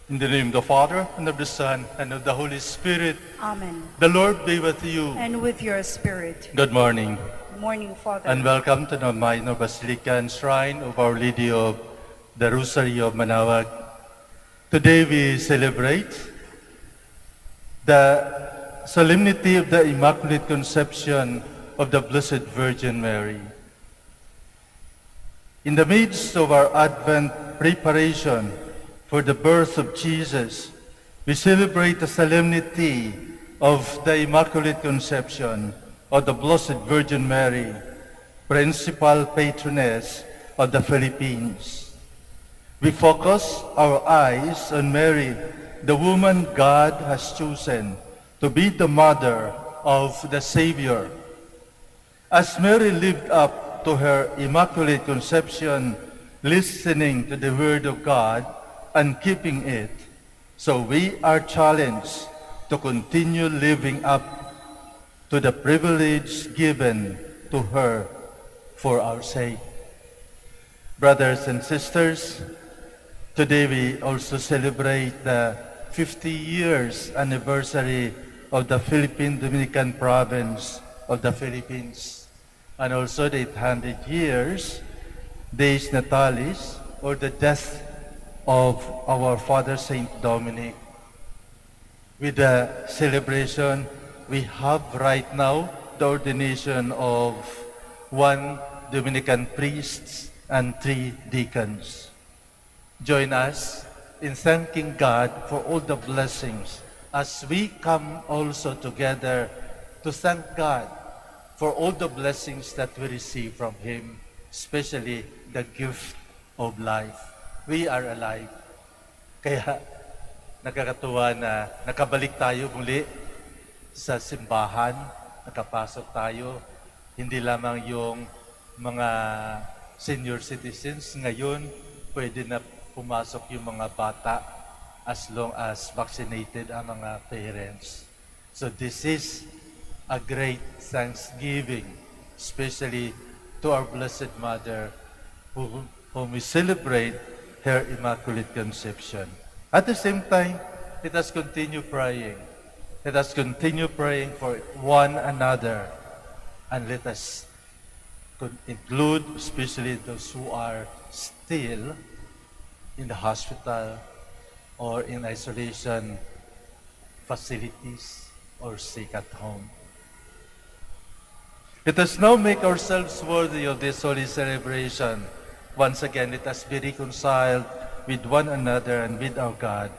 In the name of the Father, and of the Son, and of the Holy Spirit. Amen. The Lord be with you. And with your spirit. Good morning, Good morning, Father. and welcome to the Minor Basilica and Shrine of Our Lady of the Rosary of Manaoag. Today we celebrate the Solemnity of the Immaculate Conception of the Blessed Virgin Mary. In the midst of our Advent preparation for the birth of Jesus, we celebrate the solemnity of the Immaculate Conception of the Blessed Virgin Mary, principal patroness of the Philippines. We focus our eyes on Mary, the woman God has chosen to be the mother of the Savior. As Mary lived up to her Immaculate Conception, listening to the Word of God and keeping it, so we are challenged to continue living up to the privilege given to her for our sake. Brothers and sisters, today we also celebrate the 50 years anniversary of the Philippine Dominican province of the Philippines, and also the 800 years, Days Natalis, or the death of our Father Saint Dominic. With the celebration, we have right now the ordination of 1 Dominican priest and 3 deacons. Join us in thanking God for all the blessings as we come also together to thank God for all the blessings that we receive from Him, especially the gift of life. We are alive. Kaya nakakatuwa na nakabalik tayo muli sa simbahan, nakapasok tayo. Hindi lamang yung mga senior citizens, ngayon pwede na pumasok yung mga bata as long as vaccinated ang mga parents. So this is a great thanksgiving, especially to our Blessed Mother, whom we celebrate her Immaculate Conception. At the same time, let us continue praying. Let us continue praying for one another. And let us include especially those who are still in the hospital or in isolation facilities or sick at home. Let us now make ourselves worthy of this holy celebration. Once again, let us be reconciled with one another and with our God.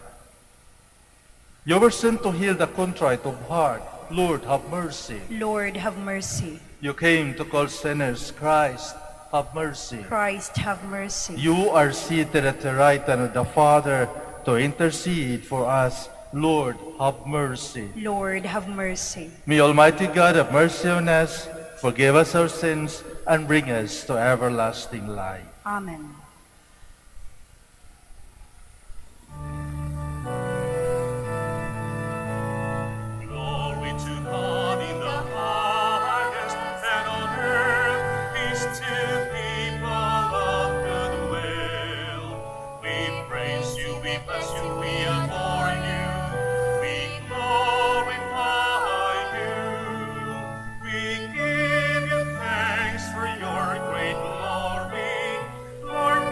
You were sent to heal the contrite of heart. Lord, have mercy. Lord, have mercy. You came to call sinners. Christ, have mercy. Christ, have mercy. You are seated at the right hand of the Father to intercede for us. Lord, have mercy. Lord, have mercy. May Almighty God have mercy on us, forgive us our sins, and bring us to everlasting life. Amen. Glory to God in the highest, and on earth peace to people of good will. We praise you, we bless you, we adore you, we glorify you. We give you thanks for your great glory, Lord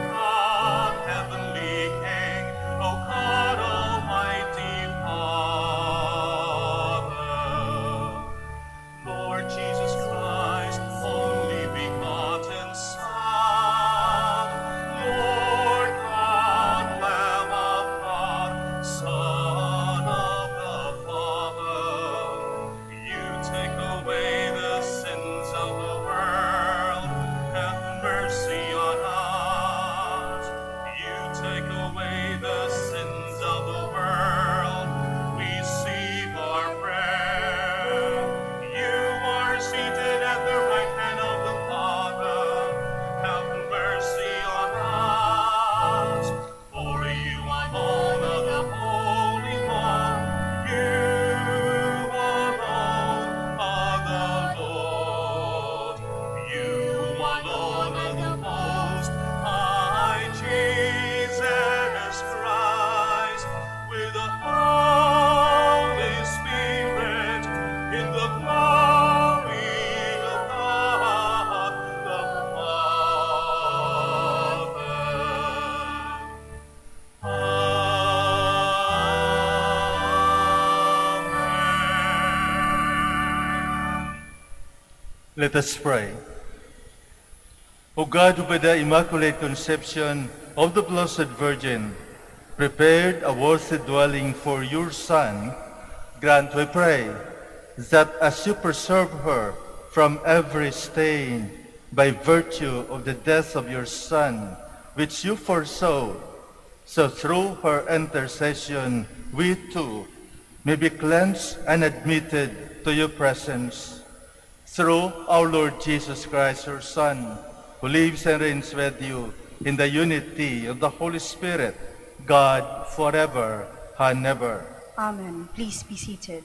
Let us pray. O God, who by the Immaculate Conception of the Blessed Virgin prepared a worthy dwelling for your Son, grant, we pray, that as you preserve her from every stain by virtue of the death of your Son, which you foresaw, so through her intercession we too may be cleansed and admitted to your presence. Through our Lord Jesus Christ, your Son, who lives and reigns with you in the unity of the Holy Spirit, God, forever and ever. Amen. Please be seated.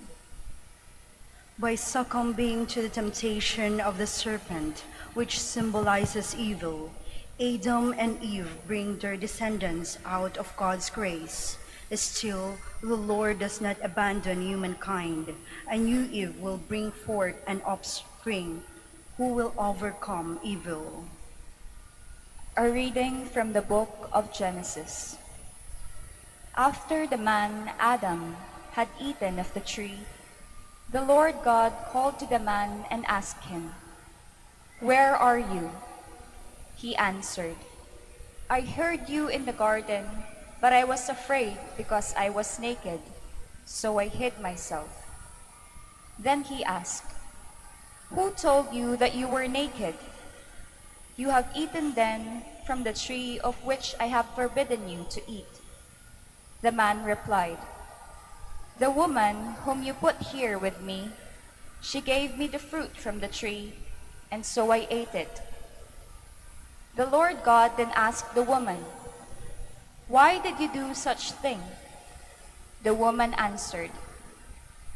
By succumbing to the temptation of the serpent, which symbolizes evil, Adam and Eve bring their descendants out of God's grace. Still, the Lord does not abandon humankind. A new Eve will bring forth an offspring who will overcome evil. A reading from the book of Genesis. After the man Adam had eaten of the tree, the Lord God called to the man and asked him, "Where are you?" He answered, "I heard you in the garden, but I was afraid because I was naked, so I hid myself." Then he asked, "Who told you that you were naked? You have eaten then from the tree of which I have forbidden you to eat." The man replied, "The woman whom you put here with me, she gave me the fruit from the tree, and so I ate it." The Lord God then asked the woman, "Why did you do such thing?" The woman answered,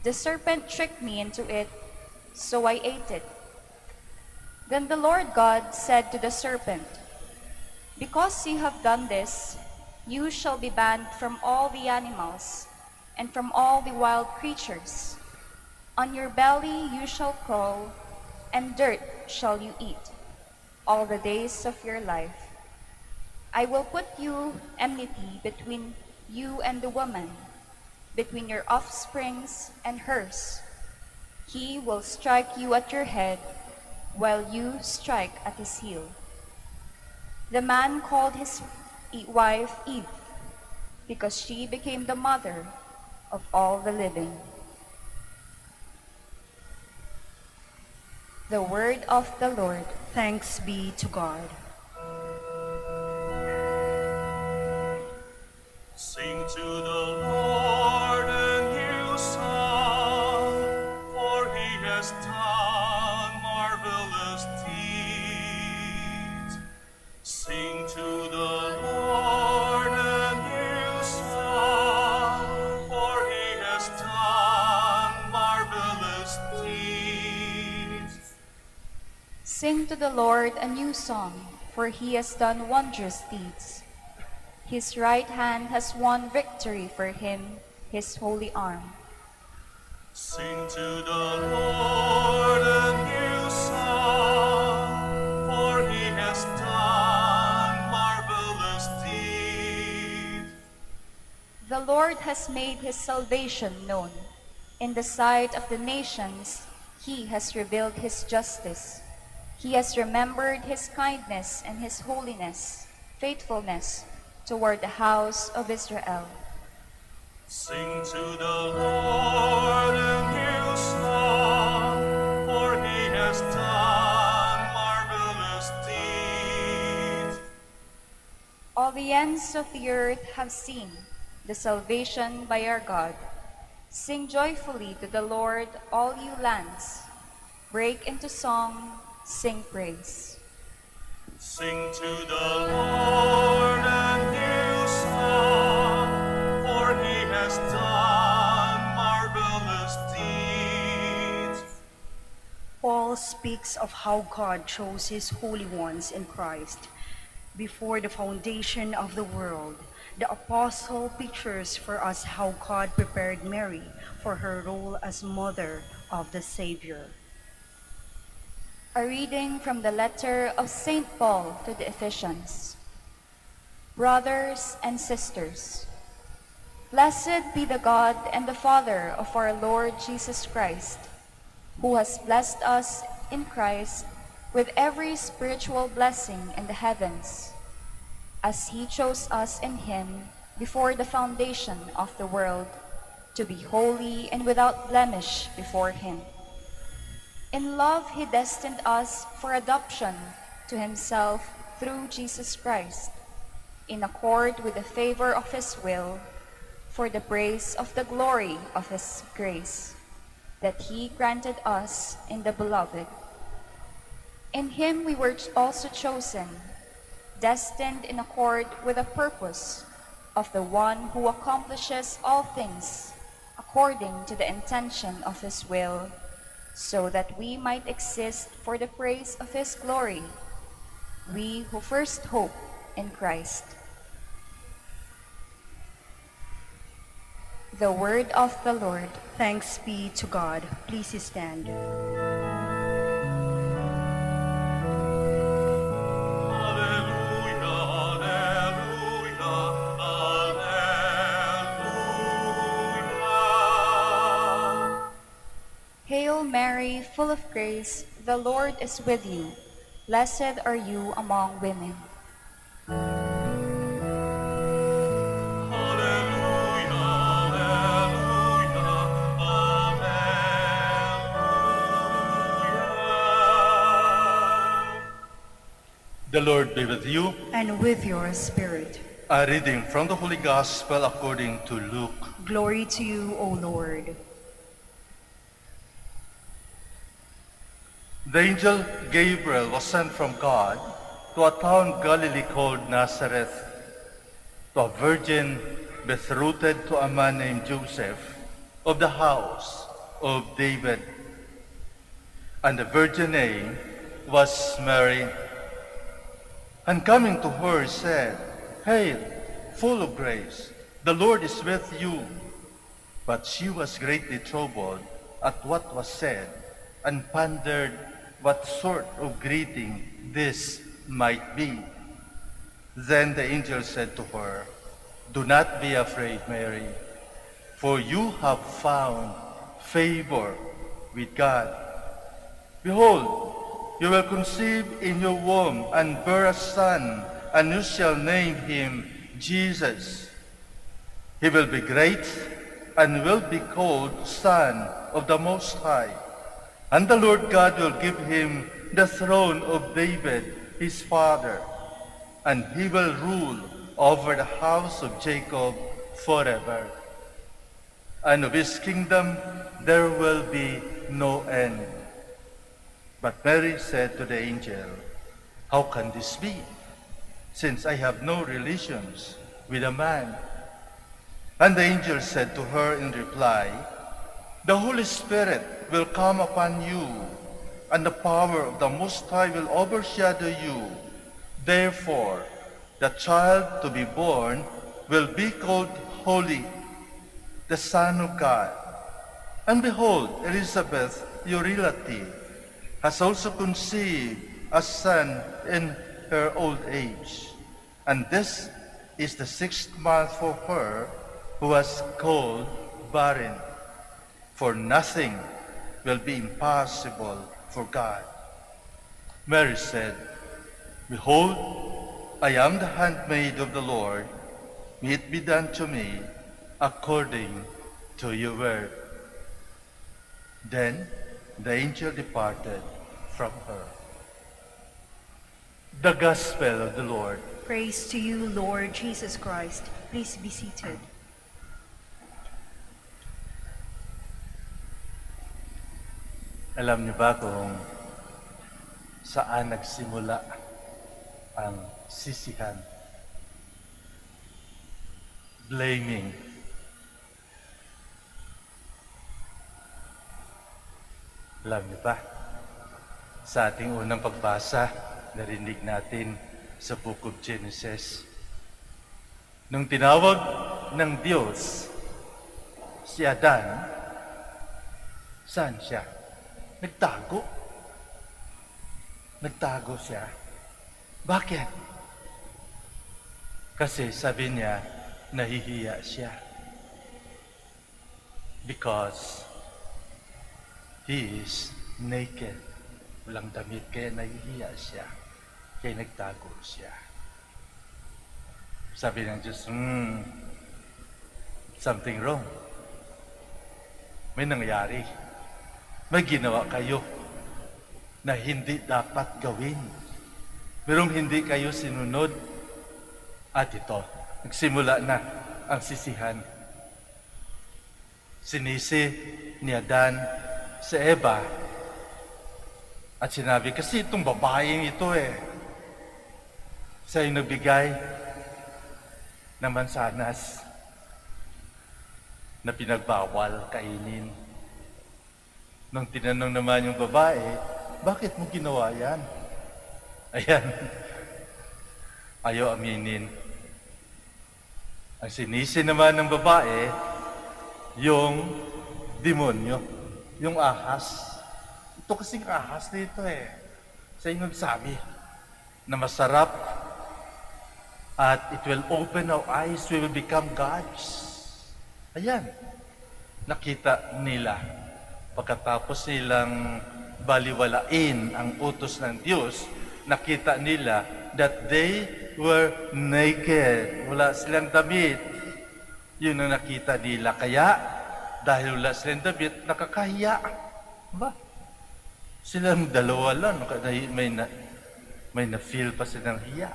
"The serpent tricked me into it, so I ate it." Then the Lord God said to the serpent, "Because you have done this, you shall be banned from all the animals and from all the wild creatures. On your belly you shall crawl, and dirt shall you eat all the days of your life. I will put you enmity between you and the woman, between your offsprings and hers. He will strike you at your head, while you strike at his heel." The man called his wife Eve, because she became the mother of all the living. The word of the Lord. Thanks be to God. Sing to the Lord a new song, for he has done marvelous deeds. Sing to the Lord a new song, for he has done marvelous deeds. Sing to the Lord a new song, for he has done wondrous deeds. His right hand has won victory for him, his holy arm. Sing to the Lord a new song, for he has done marvelous deeds. The Lord has made his salvation known. In the sight of the nations, he has revealed his justice. He has remembered his kindness and his faithfulness toward the house of Israel. Sing to the Lord a new song, for he has done marvelous deeds. All the ends of the earth have seen the salvation by our God. Sing joyfully to the Lord, all you lands. Break into song, sing praise. Sing to the Lord a new song, for he has done marvelous deeds. Paul speaks of how God chose his holy ones in Christ before the foundation of the world. The apostle pictures for us how God prepared Mary for her role as mother of the Savior. A reading from the letter of St. Paul to the Ephesians. Brothers and sisters, blessed be the God and the Father of our Lord Jesus Christ, who has blessed us in Christ with every spiritual blessing in the heavens, as he chose us in him before the foundation of the world, to be holy and without blemish before him. In love he destined us for adoption to himself through Jesus Christ, in accord with the favor of his will, for the praise of the glory of his grace, that he granted us in the Beloved. In him we were also chosen, destined in accord with the purpose of the one who accomplishes all things according to the intention of his will, so that we might exist for the praise of his glory, we who first hope in Christ. The word of the Lord. Thanks be to God. Please stand. Hail Mary, full of grace, the Lord is with you. Blessed are you among women. The Lord be with you. And with your spirit. A reading from the Holy Gospel according to Luke. Glory to you, O Lord. The angel Gabriel was sent from God to a town Galilee called Nazareth, to a virgin betrothed to a man named Joseph of the house of David. And the virgin name was Mary. And coming to her said, Hail, full of grace, the Lord is with you. But she was greatly troubled at what was said, and pondered what sort of greeting this might be. Then the angel said to her, Do not be afraid, Mary, for you have found favor with God. Behold, you will conceive in your womb and bear a son, and you shall name him Jesus. He will be great and will be called Son of the Most High. And the Lord God will give him the throne of David, his father, and he will rule over the house of Jacob forever. And of his kingdom there will be no end. But Mary said to the angel, How can this be, since I have no relations with a man? And the angel said to her in reply, The Holy Spirit will come upon you, and the power of the Most High will overshadow you. Therefore, the child to be born will be called Holy, the Son of God. And behold, Elizabeth, your relative, has also conceived a son in her old age. And this is the 6th month for her who was called barren. For nothing will be impossible for God. Mary said, Behold, I am the handmaid of the Lord. May it be done to me according to your word. Then the angel departed from her. The Gospel of the Lord. Praise to you, Lord Jesus Christ. Please be seated. Alam niyo ba kung saan nagsimula ang sisihan? Blaming. Alam niyo ba? Sa ating unang pagbasa, narinig natin sa Book of Genesis. Nung tinawag ng Diyos si Adan, saan siya? Nagtago. Nagtago siya. Bakit? Kasi sabi niya, nahihiya siya. Because he is naked. Walang damit, kaya nahihiya siya. Kaya nagtago siya. Sabi ng Diyos, something wrong. May nangyari. May ginawa kayo na hindi dapat gawin. Merong hindi kayo sinunod. At ito, nagsimula na ang sisihan. Sinisi ni Adan si Eva. At sinabi, kasi itong babaeng ito siya yung nagbigay ng mansanas na pinagbawal kainin. Nung tinanong naman yung babae, bakit mo ginawa yan? Ayan. Ayaw aminin. Ang sinisi naman ng babae, yung demonyo, yung ahas. Ito kasing ahas dito Siya yung nagsabi na masarap at it will open our eyes, we will become gods. Ayan. Nakita nila. Pagkatapos nilang baliwalain ang utos ng Diyos, nakita nila that they were naked. Wala silang damit. Yun ang nakita nila. Kaya, dahil wala silang damit, nakakahiya. Ba? Silang dalawa lang. May na-feel pa silang hiya.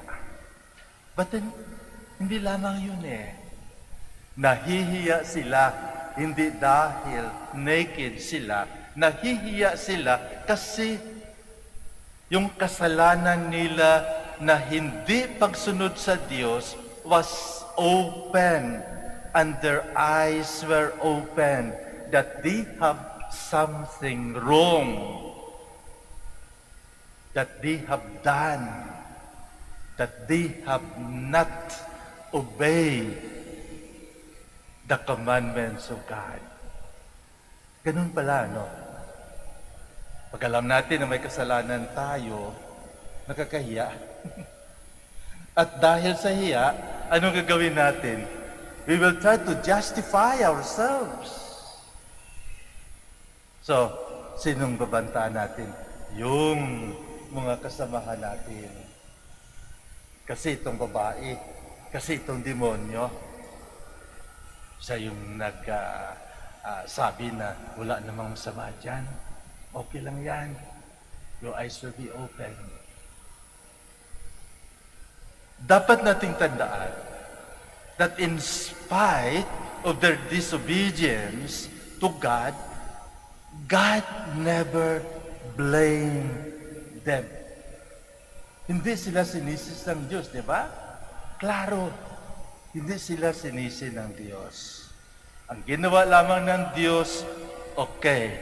But then, hindi lamang yun Nahihiya sila. Hindi dahil naked sila. Nahihiya sila kasi yung kasalanan nila na hindi pagsunod sa Diyos was open and their eyes were open that they have something wrong that they have done, that they have not obeyed the commandments of God. Ganun pala, no? Pag alam natin na may kasalanan tayo, nakakahiya. At dahil sa hiya, anong gagawin natin? We will try to justify ourselves. So, sinong babantaan natin? Yung mga kasamahan natin. Kasi itong babae, kasi itong demonyo, siya yung sabi na wala namang masama dyan. Okay lang yan. Your eyes will be open. Dapat nating tandaan that in spite of their disobedience to God, God never blamed them. Hindi sila sinisi ng Diyos, di ba? Klaro, hindi sila sinisi ng Diyos. Ang ginawa lamang ng Diyos, okay,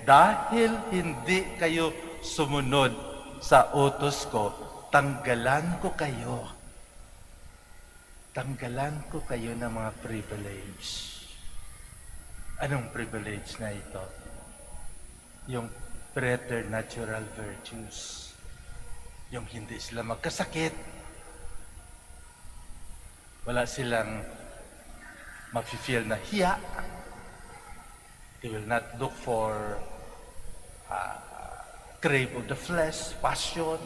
dahil hindi kayo sumunod sa utos ko, tanggalan ko kayo. Tanggalan ko kayo ng mga privilege. Anong privilege na ito? Yung preternatural virtues. Yung hindi sila magkasakit. Wala silang mag-feel na hiya. They will not look for crave of the flesh, passion.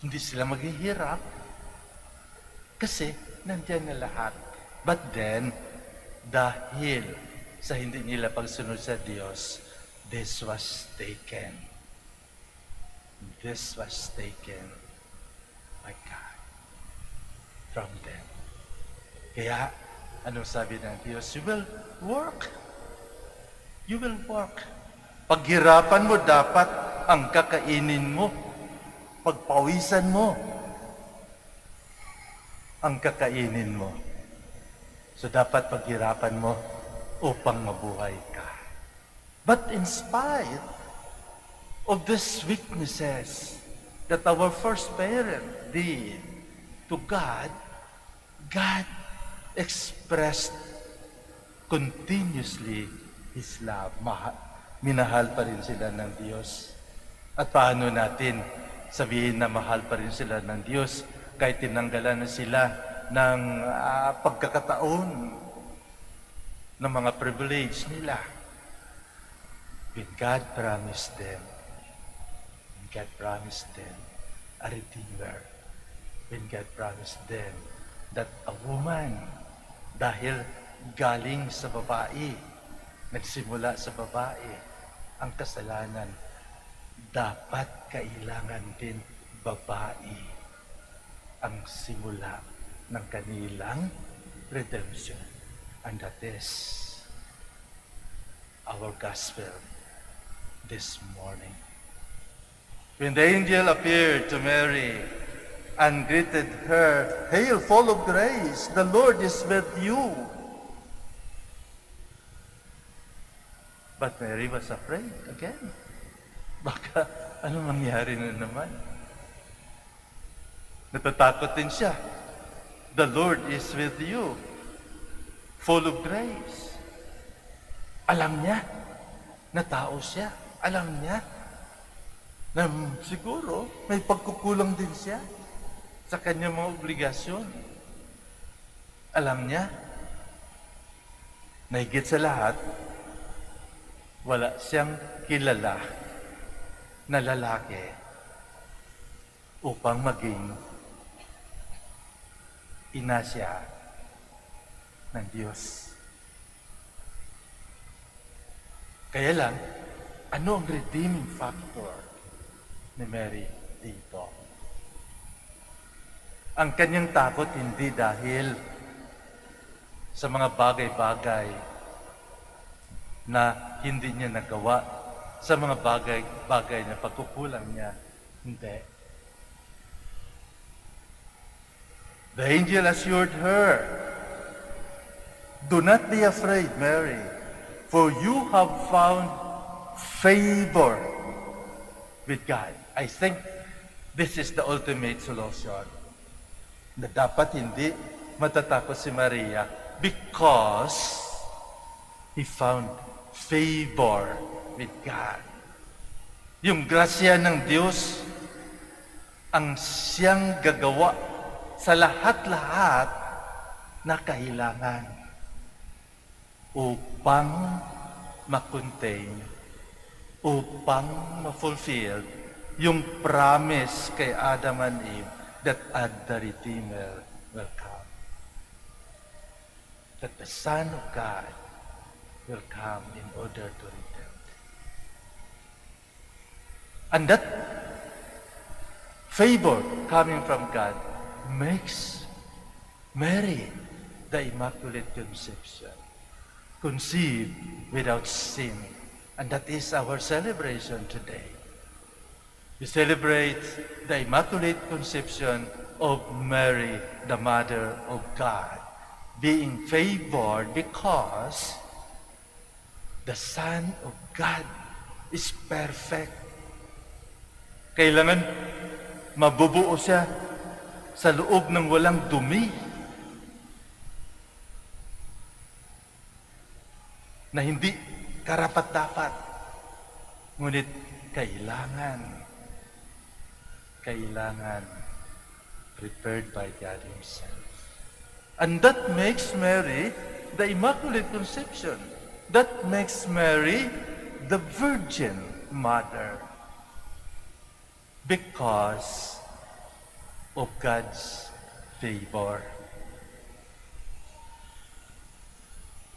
Hindi sila maghihirap. Kasi nandiyan na lahat. But then, dahil sa hindi nila pagsunod sa Diyos, this was taken. This was taken by God from them. Kaya, anong sabi ng Diyos? You will work. You will work. Paghirapan mo dapat ang kakainin mo. Pagpawisan mo ang kakainin mo. So dapat paghirapan mo upang mabuhay ka. But in spite of these weaknesses that our first parent did to God, God expressed continuously His love. Minahal pa rin sila ng Diyos. At paano natin sabihin na mahal pa rin sila ng Diyos kahit tinanggalan na sila ng pagkakataon ng mga privilege nila? When God promised them God promised them a Redeemer. When God promised them that a woman, dahil galing sa babae, nagsimula sa babae, ang kasalanan, dapat kailangan din babae ang simula ng kanilang redemption. And that is our gospel this morning. When the angel appeared to Mary and greeted her, "Hail, full of grace, the Lord is with you." But Mary was afraid again. Baka ano mangyari na naman? Natatakot din siya. The Lord is with you, full of grace. Alam niya na tao siya. Alam niya na siguro may pagkukulang din siya sa kanyang mga obligasyon. Alam niya na higit sa lahat, wala siyang kilala na lalaki upang maging ina siya ng Diyos. Kaya lang, ano ang redeeming factor ni Mary dito? Ang kanyang takot hindi dahil sa mga bagay-bagay na hindi niya nagawa, sa mga bagay-bagay na pagkukulang niya. Hindi. The angel assured her, "Do not be afraid, Mary, for you have found favor with God." I think this is the ultimate solution. Na dapat hindi matatakot si Maria because he found favor with God. Yung grasya ng Diyos ang siyang gagawa sa lahat-lahat na kailangan upang ma-contain, upang ma-fulfill yung promise kay Adam and Eve that the Redeemer will come. That the Son of God will come in order to redeem. And that favor coming from God makes Mary, the Immaculate Conception, conceived without sin. And that is our celebration today. We celebrate the Immaculate Conception of Mary, the Mother of God, being favored because the Son of God is perfect. Kailangan mabubuo siya sa loob ng walang dumi, na hindi karapat-dapat, ngunit kailangan prepared by God Himself. And that makes Mary the Immaculate Conception. That makes Mary the Virgin Mother because of God's favor.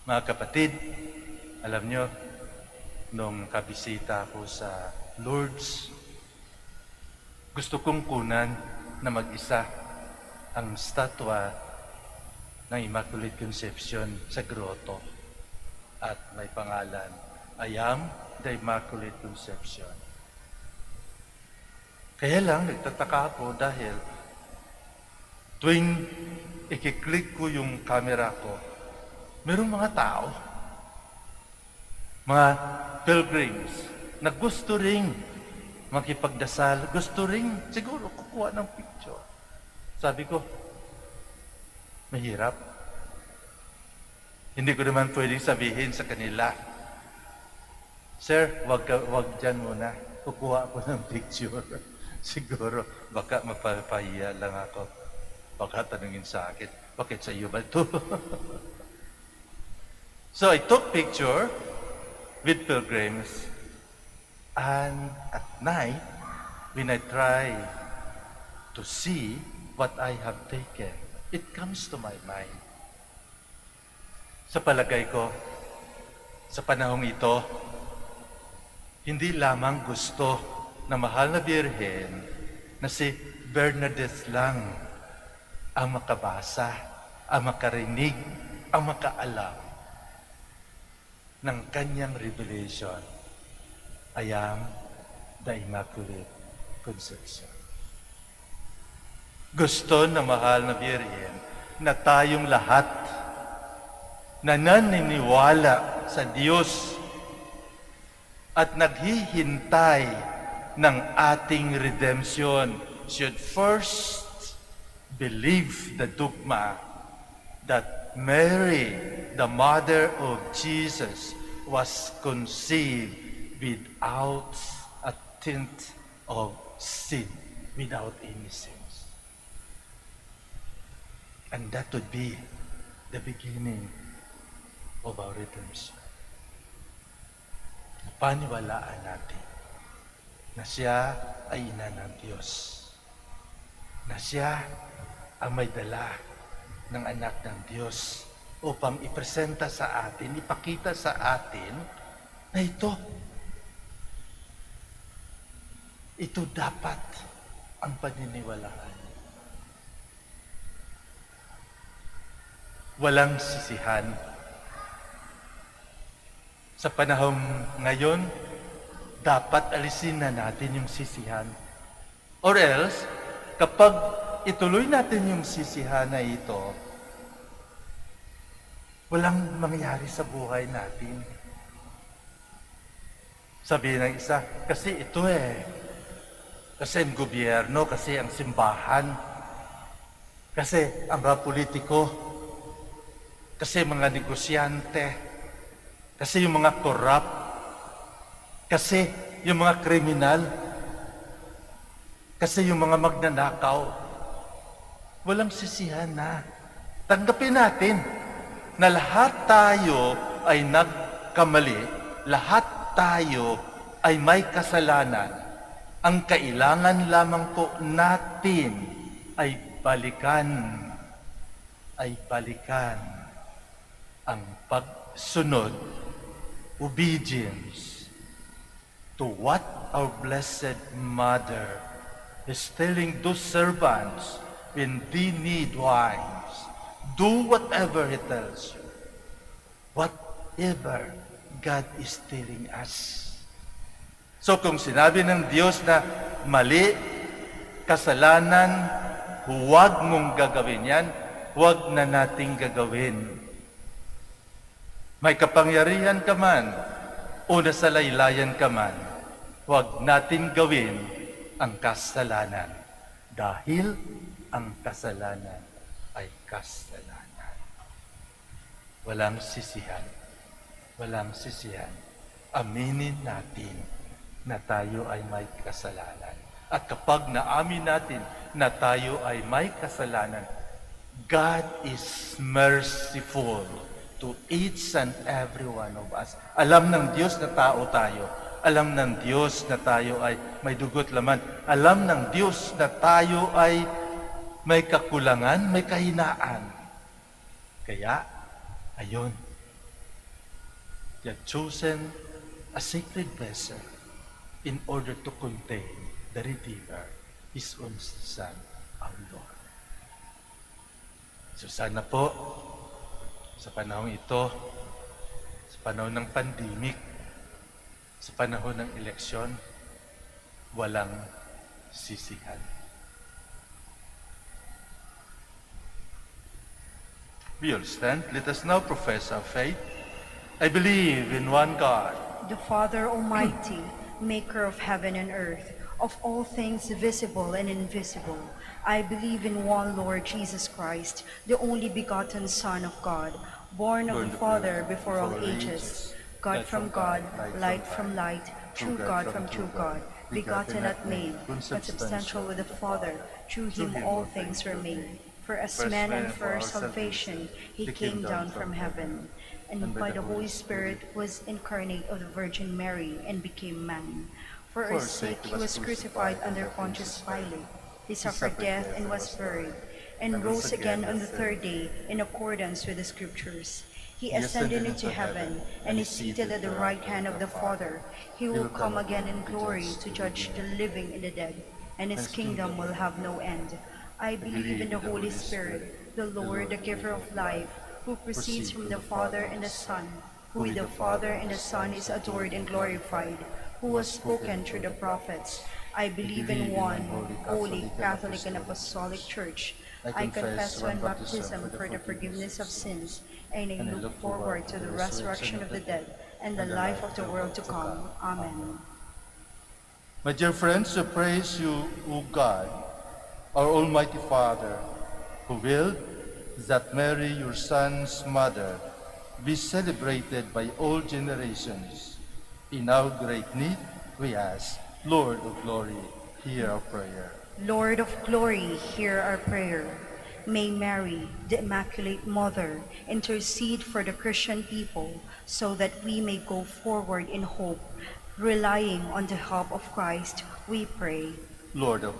Mga kapatid, alam nyo, nung kabisita ko sa Lourdes, gusto kong kunan na mag-isa ang statwa ng Immaculate Conception sa grotto. At may pangalan, "I am the Immaculate Conception." Kaya lang, nagtataka ako dahil tuwing ikiklik ko yung camera ko, merong mga tao, mga pilgrims, na gusto ring makipagdasal, gusto ring siguro kukuha ng picture. Sabi ko, mahirap. Hindi ko naman pwedeng sabihin sa kanila, "Sir, wag dyan muna. Kukuha ako ng picture." Siguro, baka mapapahiya lang ako. Baka tanungin sa akin, "Bakit sa iyo ba ito?" So I took picture with pilgrims, and at night, when I try to see what I have taken, it comes to my mind. Sa palagay ko, sa panahong ito, hindi lamang gusto na mahal na Birhen na si Bernadette lang ang makabasa, ang makarinig, ang makaalam ng kanyang revelation. I am the Immaculate Conception. Gusto na mahal na Birhen na tayong lahat na naniniwala sa Diyos at naghihintay ng ating redemption should first believe the dogma that Mary, the mother of Jesus, was conceived without a tint of sin, without any sins. And that would be the beginning of our redemption. Paniwalaan natin na siya ay ina ng Diyos, na siya ang may dala ng anak ng Diyos upang ipresenta sa atin, ipakita sa atin na ito dapat ang paniniwalaan. Walang sisihan. Sa panahong ngayon, dapat alisin na natin yung sisihan. Or else, kapag ituloy natin yung sisihan na ito, walang mangyari sa buhay natin. Sabihin ng isa, kasi ito kasi ang gobyerno, kasi ang simbahan, kasi ang mga politiko, kasi mga negosyante, kasi yung mga corrupt, kasi yung mga kriminal, kasi yung mga magnanakaw. Walang sisihan na. Tanggapin natin na lahat tayo ay nagkamali, lahat tayo ay may kasalanan. Ang kailangan lamang po natin ay balikan ang pagsunod, obedience to what our Blessed Mother is telling those servants when they need wives. Do whatever He tells you. Whatever God is telling us. So kung sinabi ng Diyos na mali, kasalanan, huwag mong gagawin yan, huwag na nating gagawin. May kapangyarihan ka man, o nasalaylayan ka man, huwag natin gawin ang kasalanan. Dahil ang kasalanan ay kasalanan. Walang sisihan. Walang sisihan. Aminin natin na tayo ay may kasalanan. At kapag naamin natin na tayo ay may kasalanan, God is merciful to each and every one of us. Alam ng Diyos na tao tayo. Alam ng Diyos na tayo ay may dugot laman. Alam ng Diyos na tayo ay may kakulangan, may kahinaan. Kaya, ayun, He had chosen a sacred vessel in order to contain the Redeemer, His own Son, our Lord. So sana po, sa panahon ito, sa panahon ng pandemic, sa panahon ng eleksyon, walang sisihan. We all stand. Let us now profess our faith. I believe in one God, The Father Almighty, maker of heaven and earth, of all things visible and invisible. I believe in one Lord Jesus Christ, the only begotten Son of God, born of the Father before all ages, God from God, light from light, true God from true God, begotten not made, but substantial with the Father. Through Him all things were made. For as man and for our salvation, He came down from heaven, and by the Holy Spirit was incarnate of the Virgin Mary and became man. For our sake he was crucified under Pontius Pilate. He suffered death and was buried, and rose again on the third day in accordance with the Scriptures. He ascended into heaven and is seated at the right hand of the Father. He will come again in glory to judge the living and the dead, and his kingdom will have no end. I believe in the Holy Spirit, the Lord, the giver of life, who proceeds from the Father and the Son, who with the Father and the Son is adored and glorified, who was spoken through the prophets. I believe in one holy, Catholic, and Apostolic Church. I confess one baptism for the forgiveness of sins, and I look forward to the resurrection of the dead and the life of the world to come. Amen. My dear friends, I praise you, O God, our Almighty Father, who willed that Mary, your Son's mother, be celebrated by all generations. In our great need, we ask, Lord of glory, hear our prayer. Lord of glory, hear our prayer. May Mary, the Immaculate Mother, intercede for the Christian people so that we may go forward in hope, relying on the help of Christ, we pray. Lord of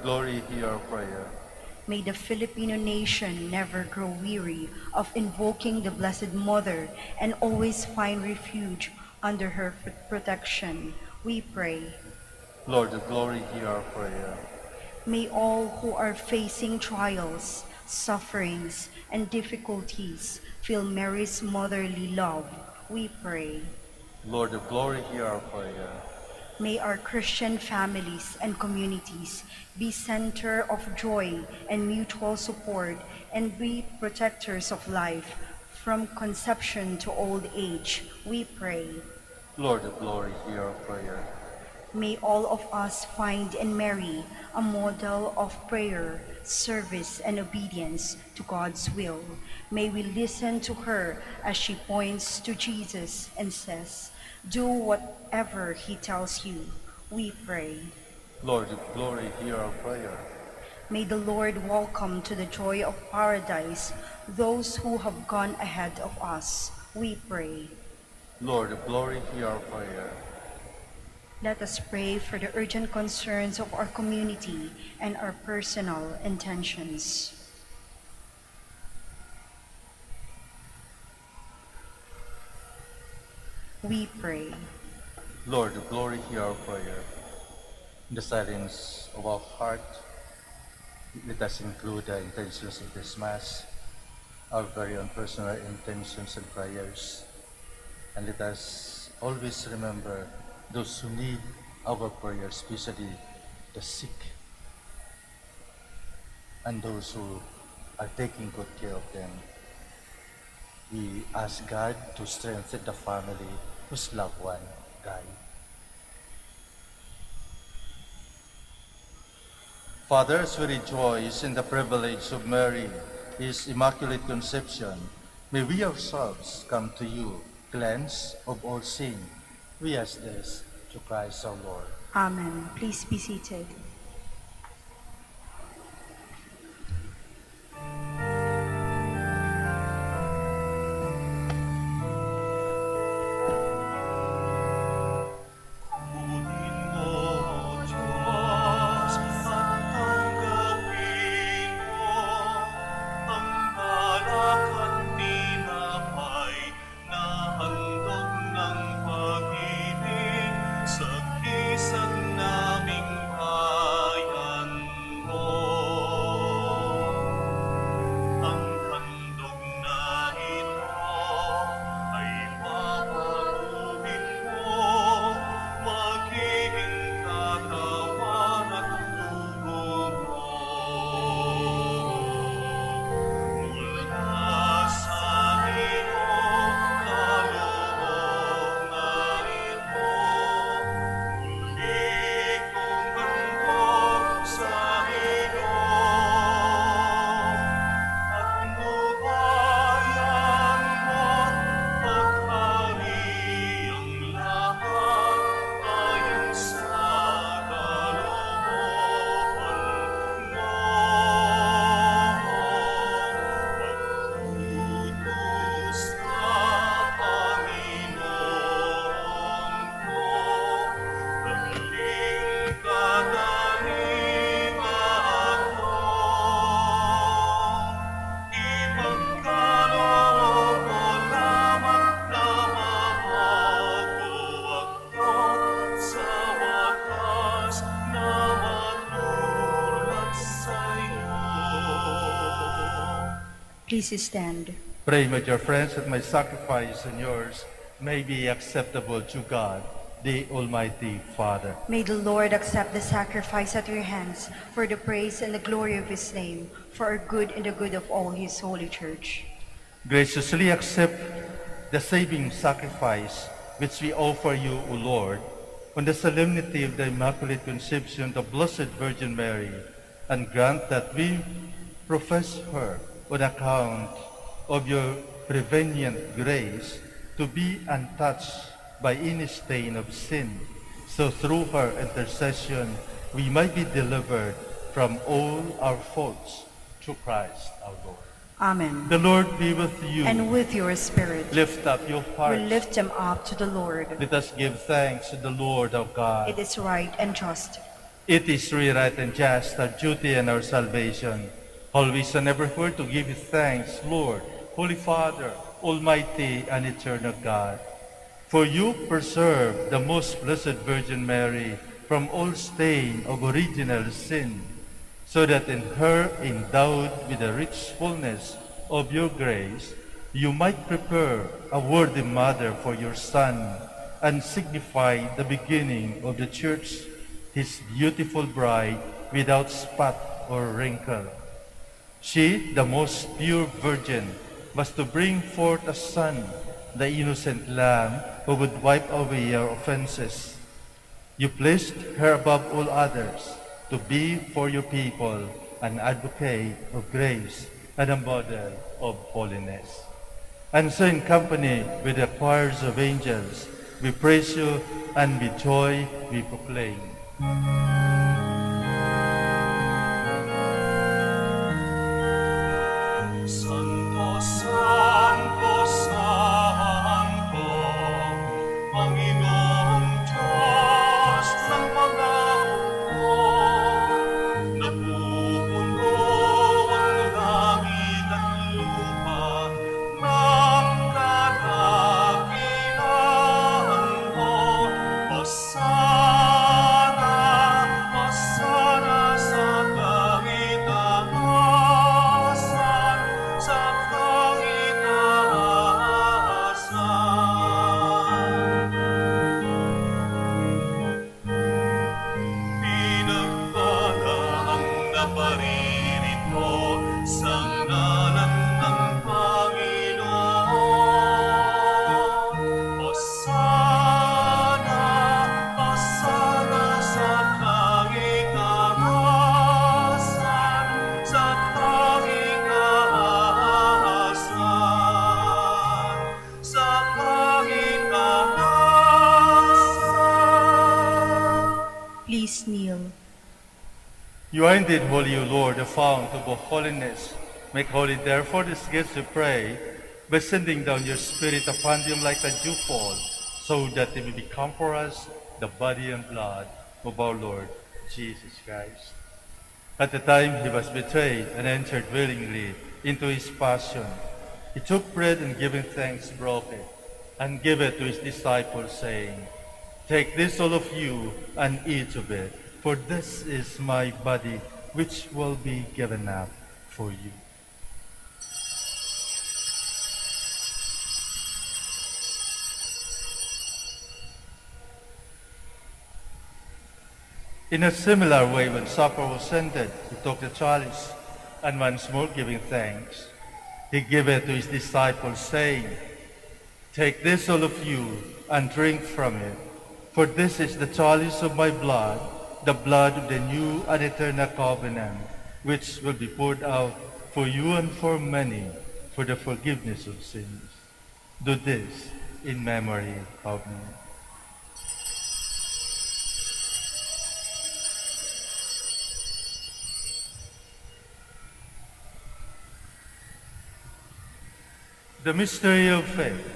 glory, hear our prayer. May the Filipino nation never grow weary of invoking the Blessed Mother and always find refuge under her protection, we pray. Lord of glory, hear our prayer. May all who are facing trials, sufferings, and difficulties feel Mary's motherly love, we pray. Lord of glory, hear our prayer. May our Christian families and communities be center of joy and mutual support and be protectors of life from conception to old age, we pray. Lord of glory, hear our prayer. May all of us find in Mary a model of prayer, service, and obedience to God's will. May we listen to her as she points to Jesus and says, "Do whatever he tells you," we pray. Lord of glory, hear our prayer. May the Lord welcome to the joy of paradise those who have gone ahead of us, we pray. Lord of glory, hear our prayer. Let us pray for the urgent concerns of our community and our personal intentions. We pray. Lord of glory, hear our prayer. In the silence of our heart, let us include the intentions of this Mass, our very own personal intentions and prayers, and let us always remember those who need our prayers, especially the sick and those who are taking good care of them. We ask God to strengthen the family whose loved one died. Father, as we rejoice in the privilege of Mary, His Immaculate Conception, may we ourselves come to you, cleansed of all sin. We ask this to Christ our Lord. Amen. Please be seated. Sa isang naming Please stand. Pray, my dear friends, that my sacrifice and yours may be acceptable to God, the Almighty Father. May the Lord accept the sacrifice at your hands for the praise and the glory of his name, for our good and the good of all his holy church. Graciously accept the saving sacrifice which we offer you, O Lord, on the solemnity of the Immaculate Conception of the Blessed Virgin Mary, and grant that we profess her on account of your prevenient grace to be untouched by any stain of sin, so through her intercession we might be delivered from all our faults, through Christ our Lord. Amen. The Lord be with you. And with your spirit, Lift up your we hearts. lift them up to the Lord. Let us give thanks to the Lord our God. It is right and just. It is really right and just, our duty and our salvation, always and everywhere to give you thanks, Lord, Holy Father, Almighty and eternal God. For you preserve the most blessed Virgin Mary from all stain of original sin, so that in her, endowed with the rich fullness of your grace, you might prepare a worthy mother for your Son, and signify the beginning of the Church, his beautiful bride, without spot or wrinkle. She, the most pure Virgin, was to bring forth a Son, the innocent Lamb, who would wipe away your offenses. You placed her above all others, to be for your people an advocate of grace and a model of holiness. And so in company with the choirs of angels, we praise you, and with joy we proclaim. Santo, Santo, Santo, Panginoong Diyos ng pag-aaway, napupuno ang langit at lupa ng kadakilaan mo. Hosana, Hosana sa kangitaasan, sa kangitaasan. Pinagpalaang naparirito sa ngalan ng Panginoon. Hosana, Hosana sa kangitaasan, sa kangitaasan, sa kangitaasan. Please kneel. You are indeed holy, O Lord, the fount of all holiness. Make holy, therefore, these gifts, we pray, by sending down your Spirit upon them like a dewfall, so that they may become for us the body and blood of our Lord Jesus Christ. At the time he was betrayed and entered willingly into his passion, he took bread and giving thanks, broke it, and gave it to his disciples, saying, "Take this, all of you, and eat of it, for this is my body, which will be given up for you." In a similar way, when supper was ended, he took the chalice, and once more giving thanks, he gave it to his disciples, saying, "Take this, all of you, and drink from it, for this is the chalice of my blood, the blood of the new and eternal covenant, which will be poured out for you and for many for the forgiveness of sins. Do this in memory of me." The mystery of faith.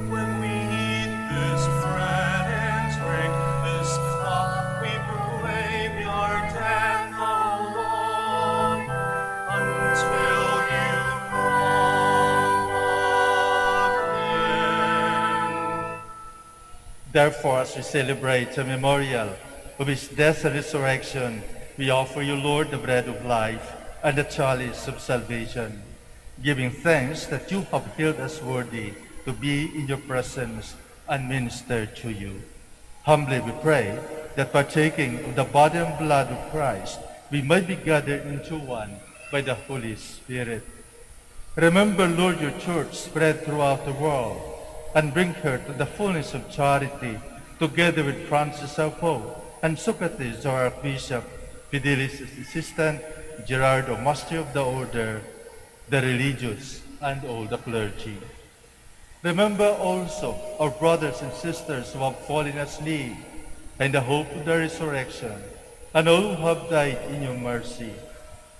When we eat this bread and drink this cup, we proclaim your death, O Lord, until you come again. Therefore, as we celebrate the memorial of his death and resurrection, we offer you, Lord, the bread of life, and the chalice of salvation, giving thanks that you have held us worthy to be in your presence and minister to you. Humbly we pray that partaking of the body and blood of Christ, we might be gathered into one by the Holy Spirit. Remember, Lord, your church spread throughout the world, and bring her to the fullness of charity, together with Francis our Pope, and Socrates our Archbishop, Fidelis his assistant, Gerardo, Master of the Order, the religious, and all the clergy. Remember also our brothers and sisters who have fallen asleep in the hope of the resurrection, and all who have died in your mercy.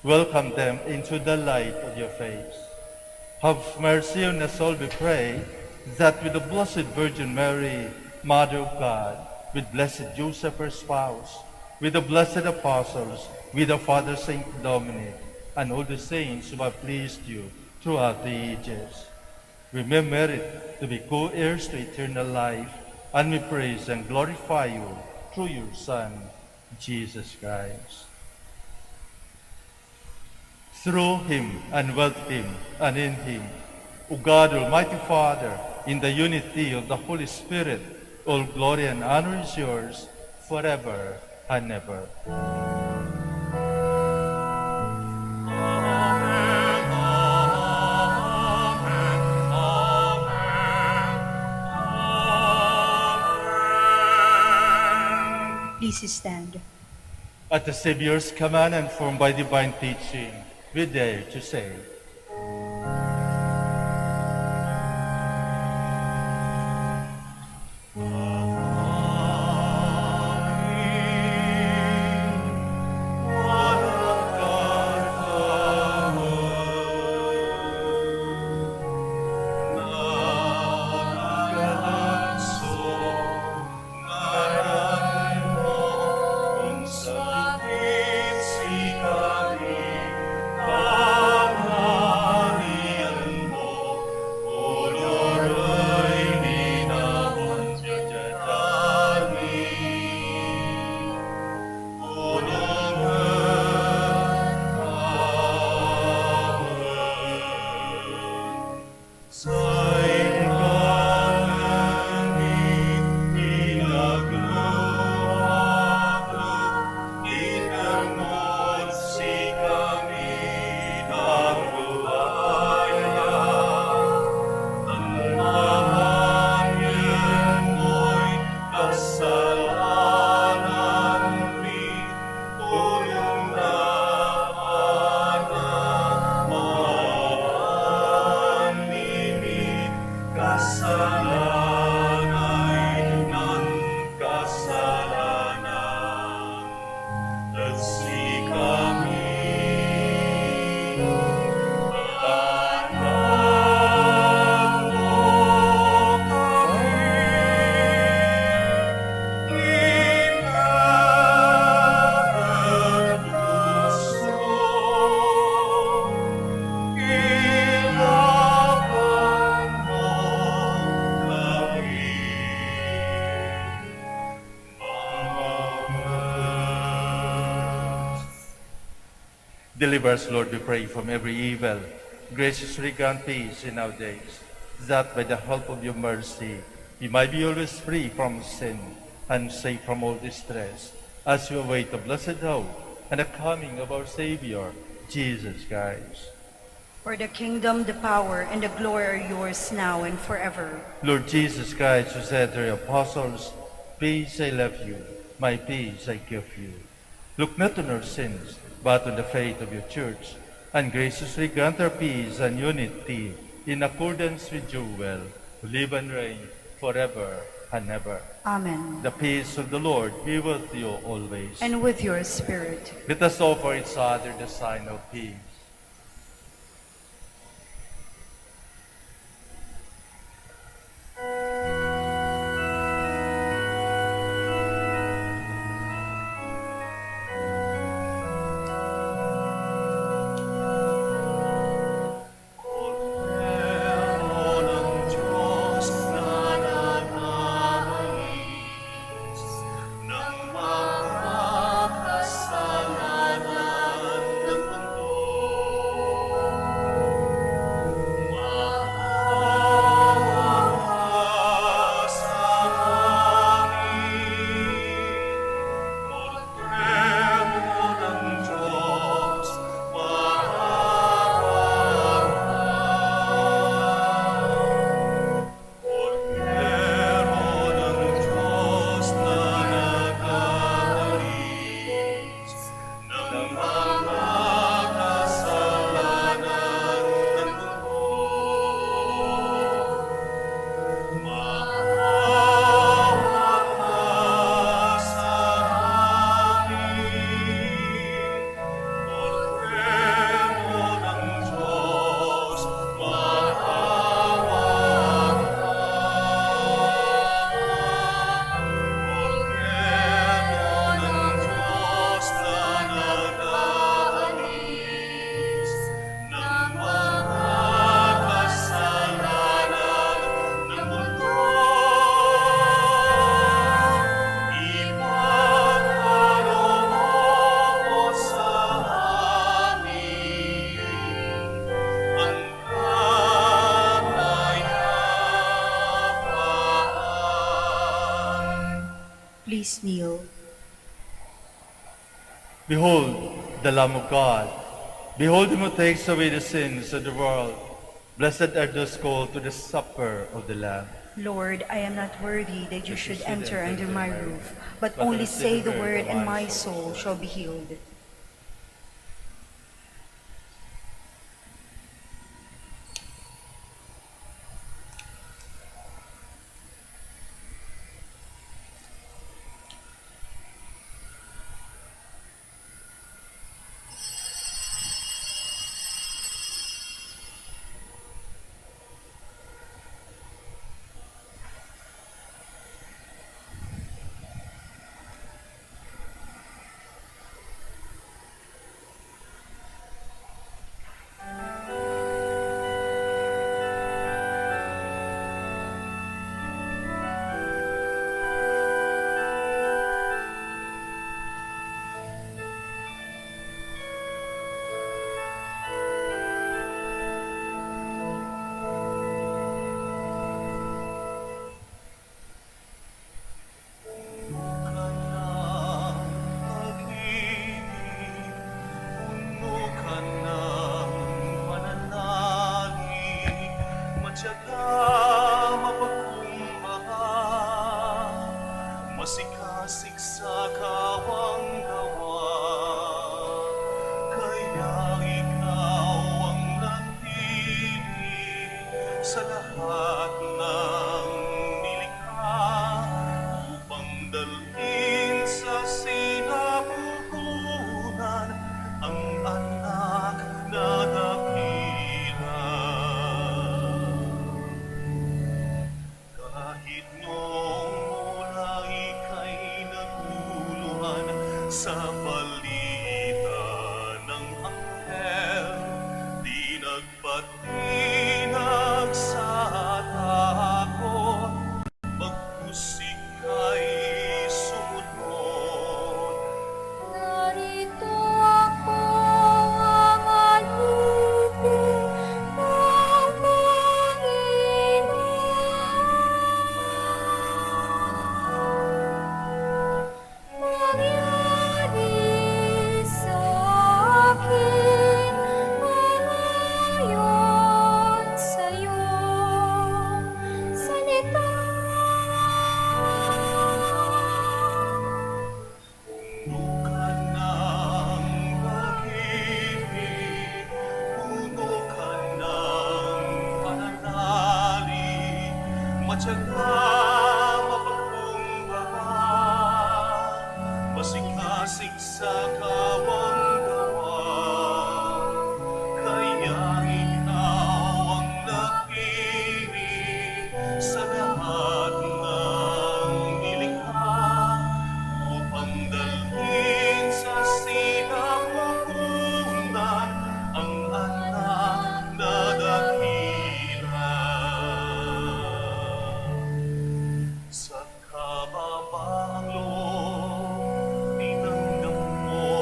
Welcome them into the light of your face. Have mercy on us all, we pray, that with the Blessed Virgin Mary, Mother of God, with blessed Joseph, her spouse, with the blessed apostles, with the Father Saint Dominic, and all the saints who have pleased you throughout the ages, we may merit to be co-heirs to eternal life, and we praise and glorify you through your Son, Jesus Christ. Through him, and with him, and in him, O God, Almighty Father, in the unity of the Holy Spirit, all glory and honor is yours forever and ever. Amen, amen, amen. Please stand. At the Savior's command and formed by divine teaching, we dare to say, deliver us, Lord, we pray, from every evil. Graciously grant peace in our days, that by the help of your mercy, we might be always free from sin and safe from all distress, as we await the blessed hope and the coming of our Savior, Jesus Christ. For the kingdom, the power, and the glory are yours now and forever. Lord Jesus Christ, who said to your apostles, "Peace I leave you, my peace I give you." Look not on our sins, but on the faith of your church, and graciously grant our peace and unity in accordance with your will, who live and reign forever and ever. Amen. The peace of the Lord be with you always. And with your spirit. Let us offer each other the sign of peace. Kasalanan ng mundo Please kneel. Behold, the Lamb of God. Behold him who takes away the sins of the world. Blessed are those called to the supper of the Lamb. Lord, I am not worthy that you That you should should enter enter under into my my roof, roof. but But only only say say the the word, word, and and my my soul shall be healed. Masikasik sa kawang gawa, kaya ikaw ang napili sa lahat ng nilikha upang dalhin sa sinapupunan ang anak na dakila. Kahit noong mula ika'y naguluhan sa palitan ng anghel, di nagpatinag sa takot, bagkus ika'y sumunod. Narito ako ang alipin ng Panginoon. Mangyari sa akin ayon sa iyong salita. Puno ka ng pag-ibig, puno ka ng pananalig, matyaga, mapagkumbaba, masikasik sa kawang gawa, kaya ikaw ang napili sa lahat ng nilikha upang dalhin sa sinapupunan ang anak na dakila. Sa kababaang loob, tinanggap mo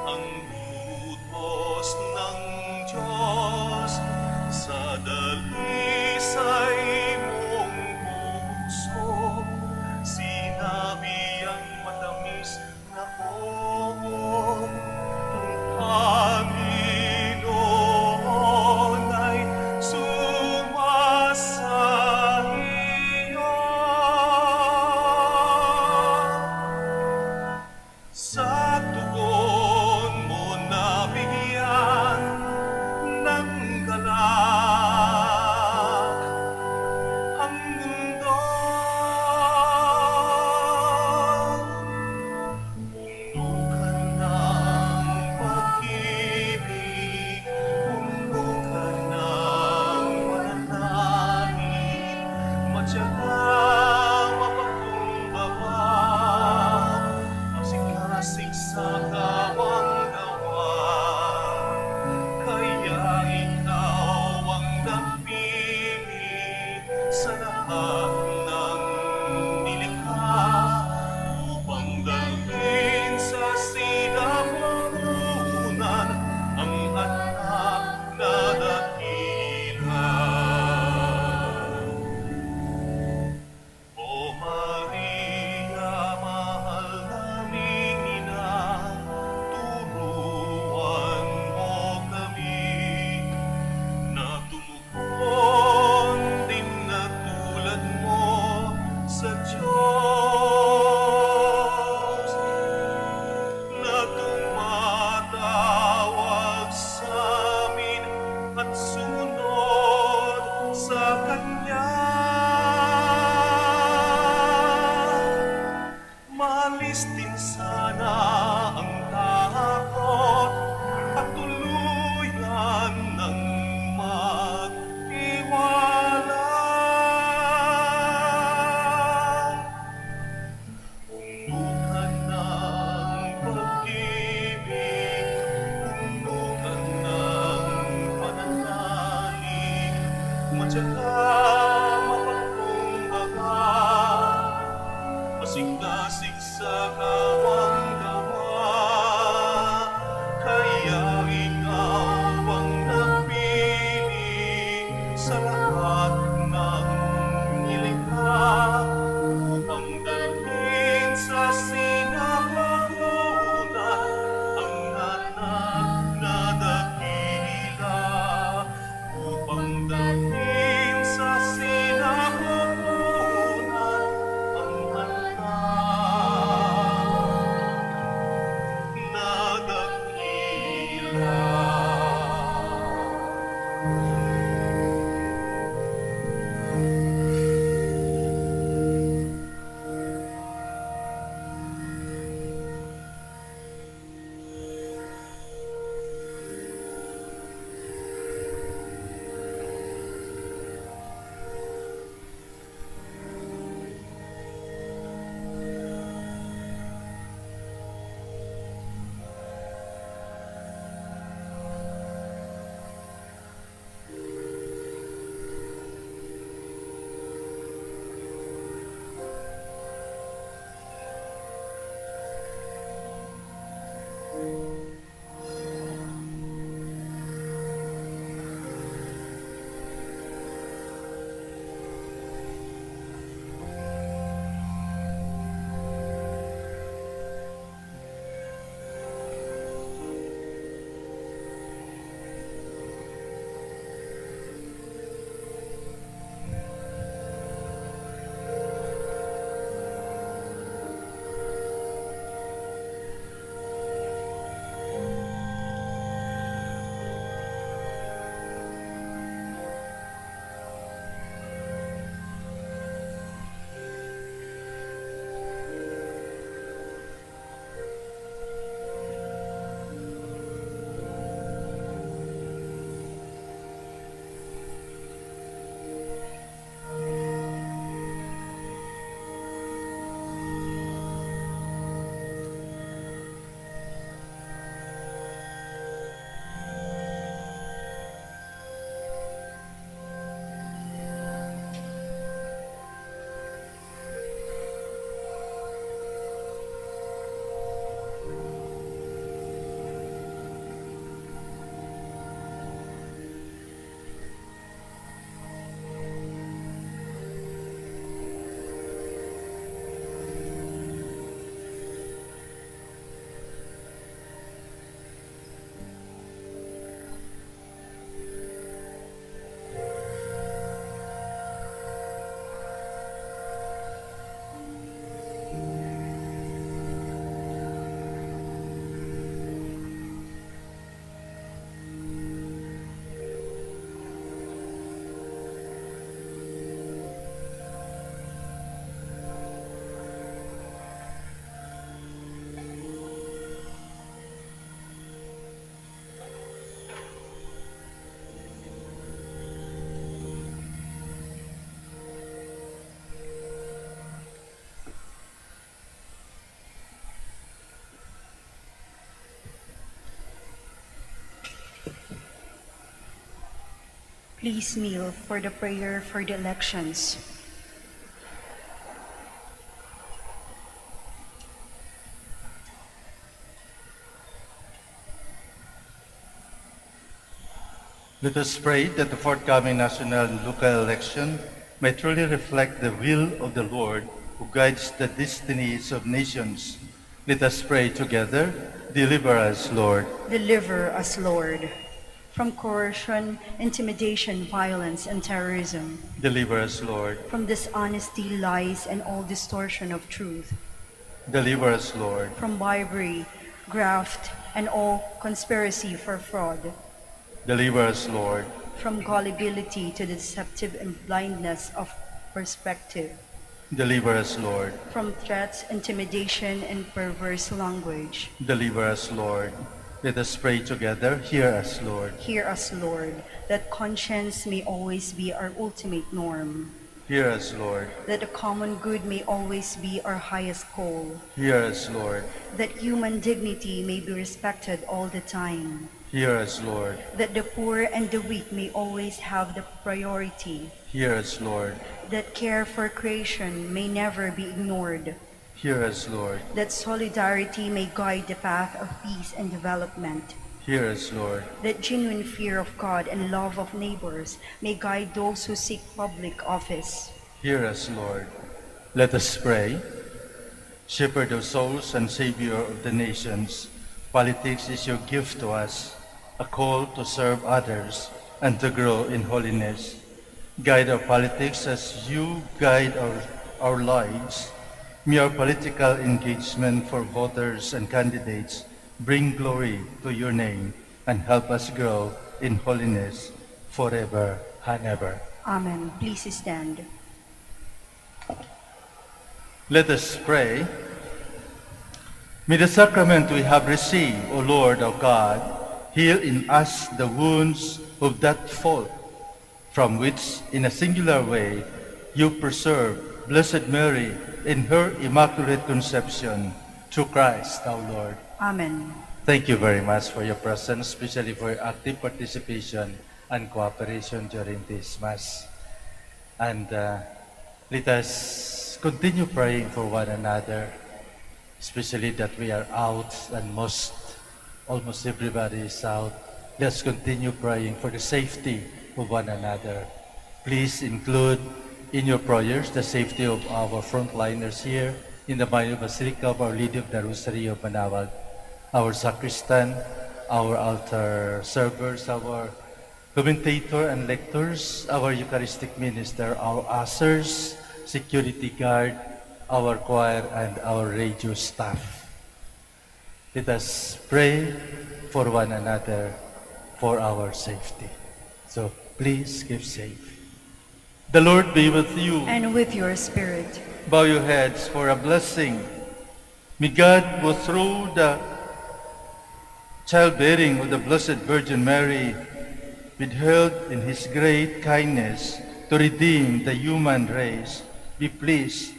ang utos ng Diyos sa dalisay mong puso. Sinabi ang matamis na oo, ang Panginoon ay sumasa iyo. Sa tugon mo nabigyan ng galak ang mundo. Puno ka ng pag-ibig, puno ka ng pananalig, matyaga, mapagkumbaba, masikasik sa kawang gawa, kaya ikaw ang napili sa lahat ng nilikha upang dalhin sa sinapupunan ang anak na dakila. O Maria, tsaka mapagkumbaga. Masing-lasing sa kawang gawa, kaya ikaw ang napili sa lahat ng nilikha, upang dalhin sa sinapupunan ang anak na dakila, upang dalhin sa sinapupunan ang anak na dakila. Please kneel for the prayer for the elections. Let us pray that the forthcoming national and local election may truly reflect the will of the Lord who guides the destinies of nations. Let us pray together. Deliver us, Lord. Deliver us, Lord, from coercion, intimidation, violence, and terrorism, Deliver us, Lord. from dishonesty, lies, and all distortion of truth, Deliver us, Lord. from bribery, graft, and all conspiracy for fraud, Deliver us, Lord. from gullibility to the deceptive and blindness of perspective, Deliver us, Lord. from threats, intimidation, and perverse language. Deliver us, Lord. Let us pray together. Hear us, Lord. Hear us, Lord, that conscience may always be our ultimate norm. Hear us, Lord. That the common good may always be our highest goal. Hear us, Lord. That human dignity may be respected all the time. Hear us, Lord. That the poor and the weak may always have the priority. Hear us, Lord. That care for creation may never be ignored. Hear us, Lord. That solidarity may guide the path of peace and development. Hear us, Lord. That genuine fear of God and love of neighbors may guide those who seek public office. Hear us, Lord. Let us pray. Shepherd of souls and Savior of the nations, politics is your gift to us, a call to serve others and to grow in holiness. Guide our politics as you guide our lives. May our political engagement for voters and candidates bring glory to your name and help us grow in holiness forever and ever. Amen. Please stand. Let us pray. May the sacrament we have received, O Lord our God, heal in us the wounds of that fault from which, in a singular way, you preserve Blessed Mary in her Immaculate Conception through Christ our Lord. Amen. Thank you very much for your presence, especially for your active participation and cooperation during this Mass. And let us continue praying for one another, especially that we are out and almost everybody is out. Let's continue praying for the safety of one another. Please include in your prayers the safety of our frontliners here in the Minor Basilica of Our Lady of the Rosary of Manaoag, our sacristan, our altar servers, our commentator and lectors, our Eucharistic minister, our ushers, security guard, our choir, and our radio staff. Let us pray for one another for our safety. So please keep safe. The Lord be with you. And with your spirit. Bow your heads for a blessing. May God, who through the childbearing of the Blessed Virgin Mary, withheld in his great kindness to redeem the human race, be pleased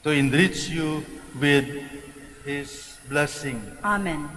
to enrich you with his blessing. Amen.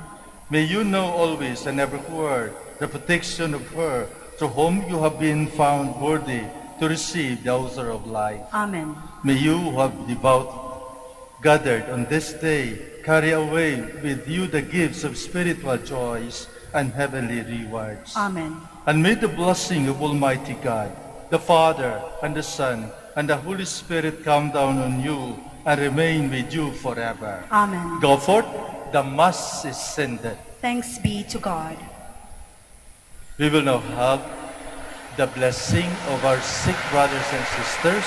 May you know always and everywhere the protection of her through whom you have been found worthy to receive the author of life. Amen. May you who have devout gathered on this day carry away with you the gifts of spiritual joys and heavenly rewards. Amen. And may the blessing of Almighty God, the Father and the Son and the Holy Spirit come down on you and remain with you forever. Amen. Go forth, the Mass is ended. Thanks be to God. We will now have the blessing of our sick brothers and sisters.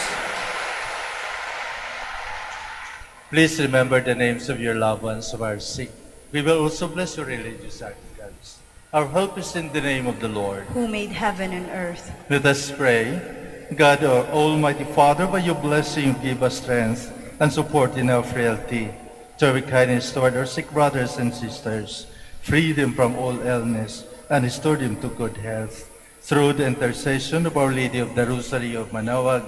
Please remember the names of your loved ones who are sick. We will also bless your religious articles. Our help is in the name of the Lord, who made heaven and earth. Let us pray. God, our Almighty Father, by your blessing, give us strength and support in our frailty. Show kindness toward our sick brothers and sisters. Free them from all illness and restore them to good health. Through the intercession of Our Lady of the Rosary of Manaoag,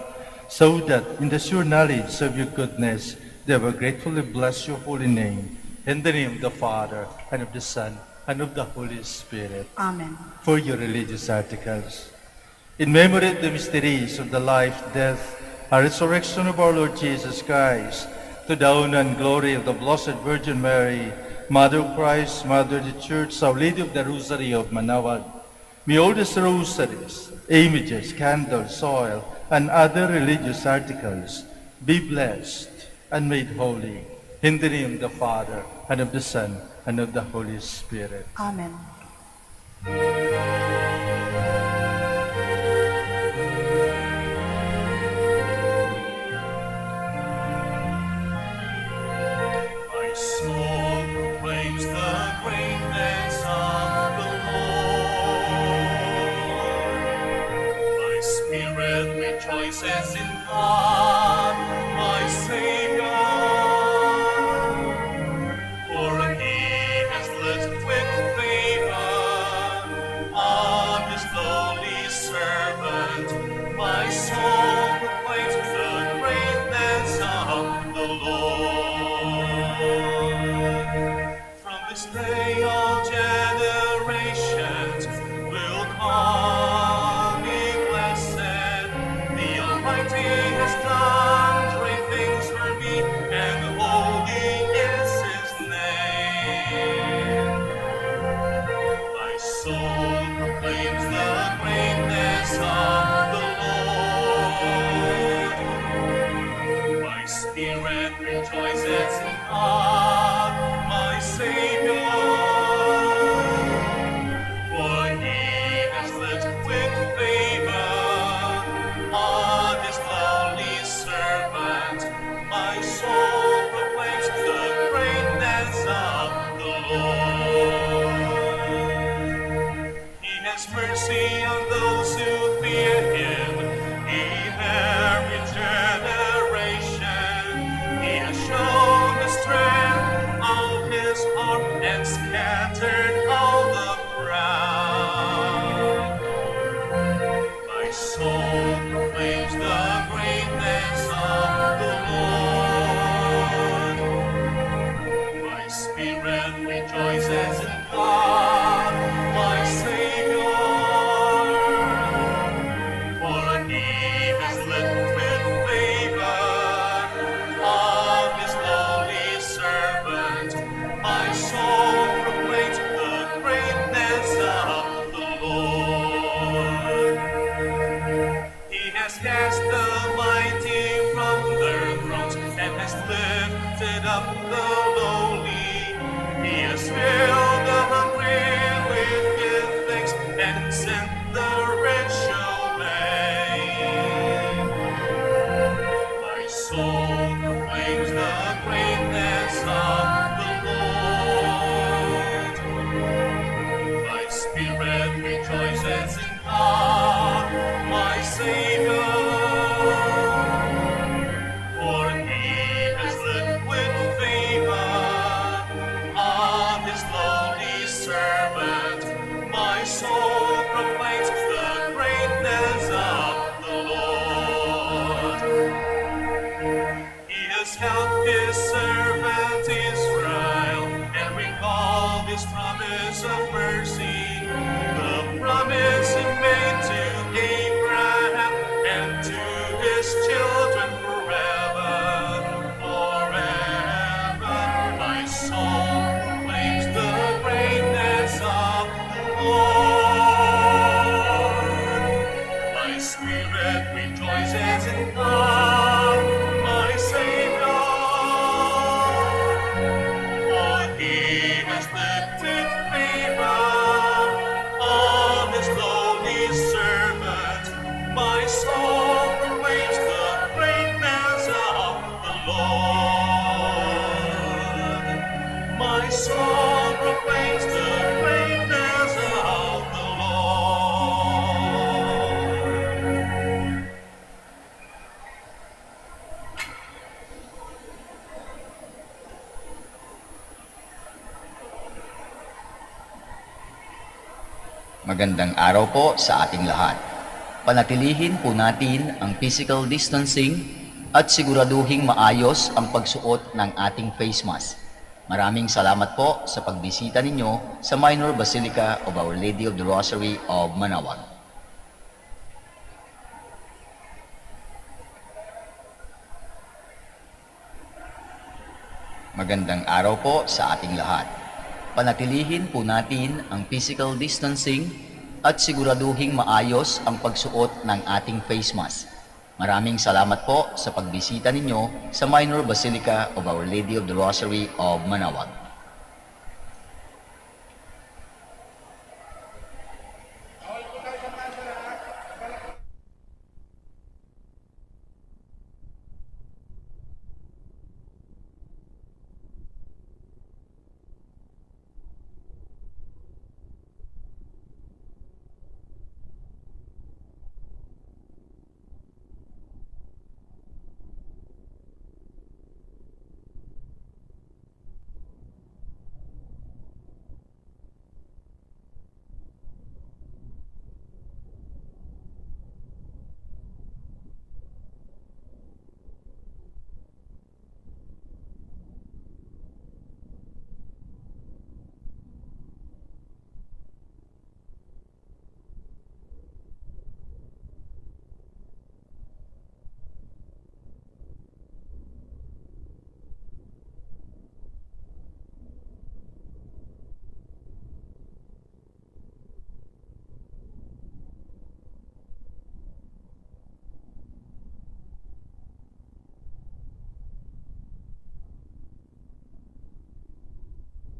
so that in the sure knowledge of your goodness, they will gratefully bless your holy name. In the name of the Father, and of the Son, and of the Holy Spirit. Amen. For your religious articles. In memory of the mysteries of the life, death, and resurrection of our Lord Jesus Christ, to the honor and glory of the Blessed Virgin Mary, Mother of Christ, Mother of the Church, Our Lady of the Rosary of Manaoag, may all these rosaries, images, candles, oil, and other religious articles be blessed and made holy. In the name of the Father, and of the Son, and of the Holy Spirit. Amen. My soul proclaims the greatness of the Lord. My spirit rejoices in God, my Savior. For he has looked with favor on his lowly servant. My soul this day all generations will call me blessed. The Almighty has done great things for me, and holy is His name. My soul proclaims the greatness of the Lord. My spirit rejoices in God, my Savior. For He has looked with favor on His lowly servant. My soul proclaims the greatness of the Lord. He has mercy on those who fear Him. Every generation, He has shown the strength of His arm and scattered all the proud. My soul proclaims the greatness of the Lord. My spirit rejoices in God, my Savior. For He has looked with favor on His lowly servant. My soul proclaims the greatness of the Lord. He has cast the mighty from their thrones and has lifted up the lowly. He has filled the hungry with good things and sent the rich away. My soul proclaims the greatness of the Lord. My spirit rejoices in God, my Savior. For He has looked with favor on His lowly servant. My soul proclaims the greatness of the Lord. He has helped His servant Israel and recalled His promise of mercy, the promise He made to Abraham and to his children forever, forever. My soul proclaims the greatness of the Lord. My spirit rejoices in God, my Savior. For He has lifted favor on His lowly servant. My soul proclaims the greatness of the Lord. My soul proclaims the greatness of the Lord. Magandang araw po sa ating lahat. Panatilihin po natin ang physical distancing at siguraduhing maayos ang pagsuot ng ating face mask. Maraming salamat po sa pagbisita ninyo sa Minor Basilica of Our Lady of the Rosary of Manaoag. Magandang araw po sa ating lahat. Panatilihin po natin ang physical distancing at siguraduhing maayos ang pagsuot ng ating face mask. Maraming salamat po sa pagbisita ninyo sa Minor Basilica of Our Lady of the Rosary of Manaoag.